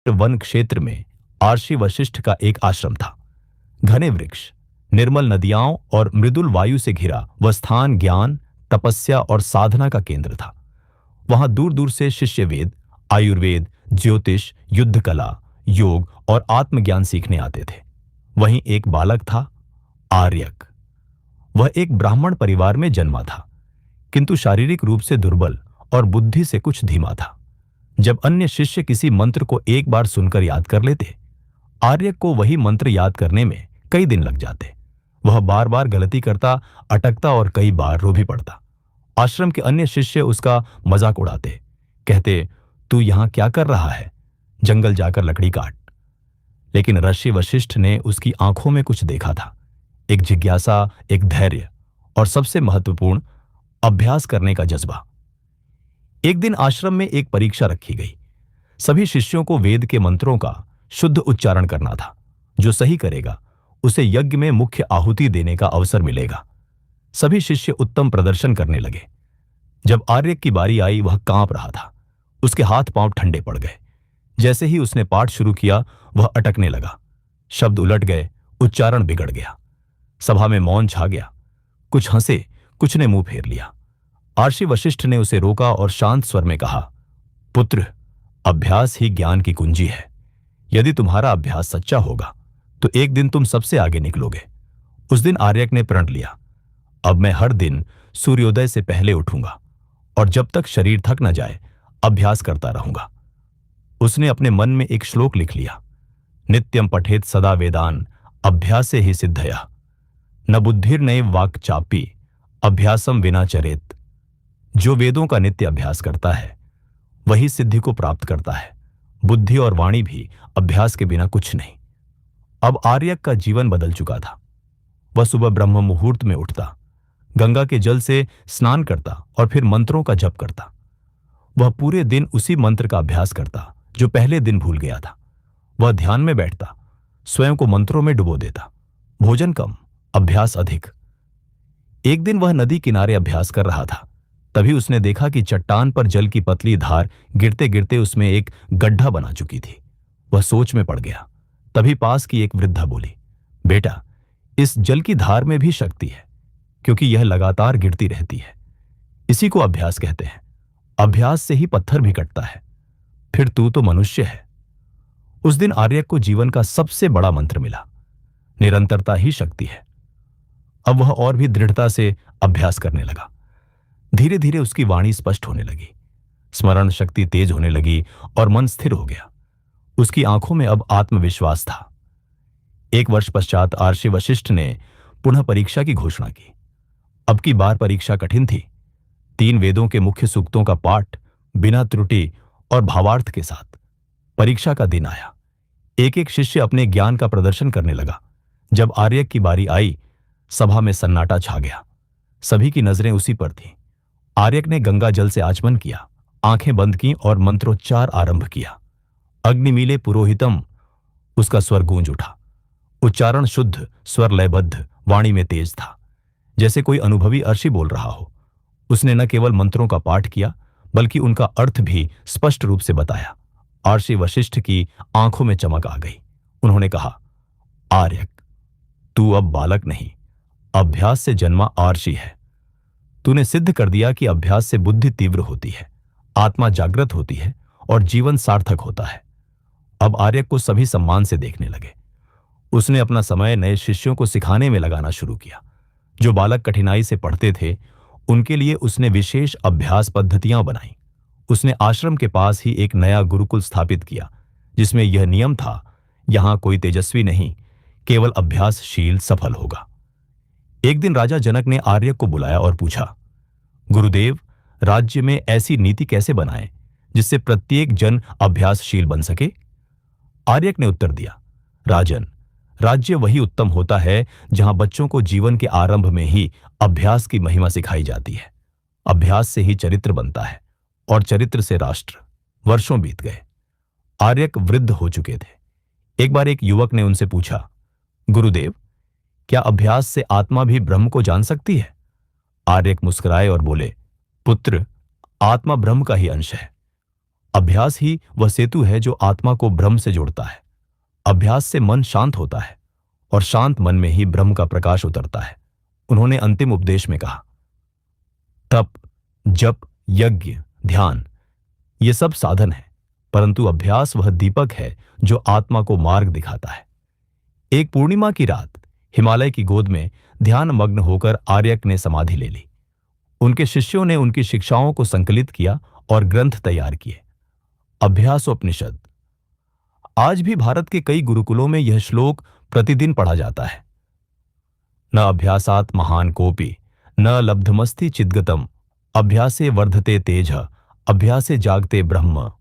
One क्षेत्र में आर्षि वशिष्ठ का एक आश्रम था। घने वृक्ष, निर्मल नदियां और मृदुल वायु से घिरा वह स्थान ज्ञान, तपस्या और साधना का केंद्र था। वहां दूर दूर से शिष्य वेद, आयुर्वेद, ज्योतिष, युद्ध कला, योग और आत्मज्ञान सीखने आते थे। वहीं एक बालक था, आर्यक। वह एक ब्राह्मण परिवार में जन्मा था, किंतु शारीरिक रूप से दुर्बल और बुद्धि से कुछ धीमा था। जब अन्य शिष्य किसी मंत्र को एक बार सुनकर याद कर लेते, आर्यक को वही मंत्र याद करने में कई दिन लग जाते। वह बार बार गलती करता, अटकता और कई बार रो भी पड़ता। आश्रम के अन्य शिष्य उसका मजाक उड़ाते, कहते, तू यहां क्या कर रहा है? जंगल जाकर लकड़ी काट। लेकिन ऋषि वशिष्ठ ने उसकी आंखों में कुछ देखा था, एक जिज्ञासा, एक धैर्य और सबसे महत्वपूर्ण, अभ्यास करने का जज्बा। एक दिन आश्रम में एक परीक्षा रखी गई। सभी शिष्यों को वेद के मंत्रों का शुद्ध उच्चारण करना था। जो सही करेगा उसे यज्ञ में मुख्य आहुति देने का अवसर मिलेगा। सभी शिष्य उत्तम प्रदर्शन करने लगे। जब आर्यक की बारी आई, वह कांप रहा था। उसके हाथ पांव ठंडे पड़ गए। जैसे ही उसने पाठ शुरू किया, वह अटकने लगा। शब्द उलट गए, उच्चारण बिगड़ गया। सभा में मौन छा गया। कुछ हंसे, कुछ ने मुंह फेर लिया। आर्षि वशिष्ठ ने उसे रोका और शांत स्वर में कहा, पुत्र, अभ्यास ही ज्ञान की कुंजी है। यदि तुम्हारा अभ्यास सच्चा होगा तो एक दिन तुम सबसे आगे निकलोगे। उस दिन आर्यक ने प्रण लिया, अब मैं हर दिन सूर्योदय से पहले उठूंगा और जब तक शरीर थक न जाए अभ्यास करता रहूंगा। उसने अपने मन में एक श्लोक लिख लिया, नित्यम पठेत सदा वेदान अभ्यासे ही सिद्धया, न बुद्धिर्नैव वाक् चापी अभ्यासम विना चरेत। जो वेदों का नित्य अभ्यास करता है वही सिद्धि को प्राप्त करता है। बुद्धि और वाणी भी अभ्यास के बिना कुछ नहीं। अब आर्यक का जीवन बदल चुका था। वह सुबह ब्रह्म मुहूर्त में उठता, गंगा के जल से स्नान करता और फिर मंत्रों का जप करता। वह पूरे दिन उसी मंत्र का अभ्यास करता जो पहले दिन भूल गया था। वह ध्यान में बैठता, स्वयं को मंत्रों में डुबो देता। भोजन कम, अभ्यास अधिक। एक दिन वह नदी किनारे अभ्यास कर रहा था। तभी उसने देखा कि चट्टान पर जल की पतली धार गिरते गिरते उसमें एक गड्ढा बना चुकी थी। वह सोच में पड़ गया। तभी पास की एक वृद्धा बोली, बेटा, इस जल की धार में भी शक्ति है, क्योंकि यह लगातार गिरती रहती है। इसी को अभ्यास कहते हैं। अभ्यास से ही पत्थर भी कटता है। फिर तू तो मनुष्य है। उस दिन आर्यक को जीवन का सबसे बड़ा मंत्र मिला, निरंतरता ही शक्ति है। अब वह और भी दृढ़ता से अभ्यास करने लगा। धीरे धीरे उसकी वाणी स्पष्ट होने लगी, स्मरण शक्ति तेज होने लगी और मन स्थिर हो गया। उसकी आंखों में अब आत्मविश्वास था। एक वर्ष पश्चात आर्षि वशिष्ठ ने पुनः परीक्षा की घोषणा की। अब की बार परीक्षा कठिन थी। 3 वेदों के मुख्य सूक्तों का पाठ बिना त्रुटि और भावार्थ के साथ। परीक्षा का दिन आया। एक एक शिष्य अपने ज्ञान का प्रदर्शन करने लगा। जब आर्यक की बारी आई, सभा में सन्नाटा छा गया। सभी की नजरें उसी पर थीं। आर्यक ने गंगा जल से आचमन किया, आंखें बंद की और मंत्रोच्चार आरंभ किया। अग्निमीले पुरोहितम, उसका स्वर गूंज उठा। उच्चारण शुद्ध, स्वर लयबद्ध, वाणी में तेज था, जैसे कोई अनुभवी अर्षि बोल रहा हो। उसने न केवल मंत्रों का पाठ किया, बल्कि उनका अर्थ भी स्पष्ट रूप से बताया। आर्षि वशिष्ठ की आंखों में चमक आ गई। उन्होंने कहा, आर्यक, तू अब बालक नहीं, अभ्यास से जन्मा आर्षि है। तूने सिद्ध कर दिया कि अभ्यास से बुद्धि तीव्र होती है, आत्मा जागृत होती है और जीवन सार्थक होता है। अब आर्यक को सभी सम्मान से देखने लगे। उसने अपना समय नए शिष्यों को सिखाने में लगाना शुरू किया। जो बालक कठिनाई से पढ़ते थे, उनके लिए उसने विशेष अभ्यास पद्धतियां बनाई। उसने आश्रम के पास ही एक नया गुरुकुल स्थापित किया, जिसमें यह नियम था, यहां कोई तेजस्वी नहीं, केवल अभ्यासशील सफल होगा। एक दिन राजा जनक ने आर्यक को बुलाया और पूछा, गुरुदेव, राज्य में ऐसी नीति कैसे बनाएं जिससे प्रत्येक जन अभ्यासशील बन सके? आर्यक ने उत्तर दिया, राजन, राज्य वही उत्तम होता है जहां बच्चों को जीवन के आरंभ में ही अभ्यास की महिमा सिखाई जाती है। अभ्यास से ही चरित्र बनता है और चरित्र से राष्ट्र। वर्षों बीत गए। आर्यक वृद्ध हो चुके थे। एक बार एक युवक ने उनसे पूछा, गुरुदेव, क्या अभ्यास से आत्मा भी ब्रह्म को जान सकती है? आर्यक मुस्कुराए और बोले, पुत्र, आत्मा ब्रह्म का ही अंश है। अभ्यास ही वह सेतु है जो आत्मा को ब्रह्म से जोड़ता है। अभ्यास से मन शांत होता है और शांत मन में ही ब्रह्म का प्रकाश उतरता है। उन्होंने अंतिम उपदेश में कहा, तप, जप, यज्ञ, ध्यान ये सब साधन है, परंतु अभ्यास वह दीपक है जो आत्मा को मार्ग दिखाता है। एक पूर्णिमा की रात हिमालय की गोद में ध्यान मग्न होकर आर्यक ने समाधि ले ली। उनके शिष्यों ने उनकी शिक्षाओं को संकलित किया और ग्रंथ तैयार किए। अभ्यासोपनिषद। आज भी भारत के कई गुरुकुलों में यह श्लोक प्रतिदिन पढ़ा जाता है। न अभ्यासात महान कोपि न लब्धमस्ति चिद्गतम अभ्यासे वर्धते तेज अभ्यासे जागते ब्रह्म